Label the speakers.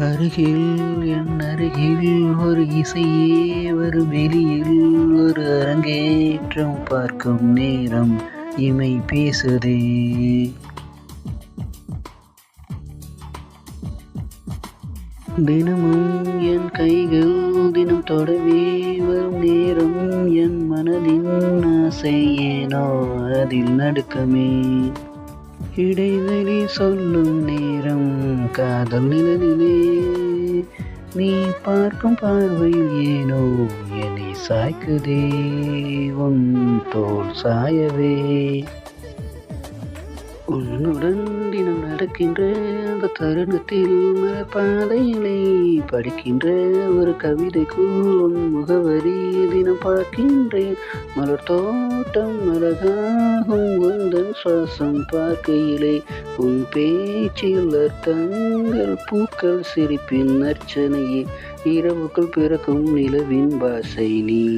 Speaker 1: அருகில் என் அருகில் ஒரு இசையே வரும் வெளியில் ஒரு அரங்கேற்றம் பார்க்கும் நேரம் இமை பேசுதே. தினமும் என் கைகள் தினம் தொடவே வரும் நேரம் என் மனதின் ஆசை ஏனோ அதில் நடுக்கமே. இடைவெளி சொல்லும் நேரம் காதல் நிழலிலே நீ பார்க்கும் பார்வையில் ஏனோ என்னை சாய்க்குதே உன் தோள் சாயவே. உன்னுடன் தினம் நடக்கின்ற அந்த தருணத்தில் மலர்பாதையிலே படிக்கின்ற ஒரு கவிதைக்குள் உன் முகவரி தினம் பார்க்கின்றேன். மலர் தோட்டம் அழகாகும் உந்தன் சுவாசம் பார்க்கையிலே உன் பேச்சில் அர்த்தங்கள் பூக்கள் சிரிப்பின் அர்ச்சனையே இரவுக்குள் பிறக்கும் நிலவின் பாசை நீ.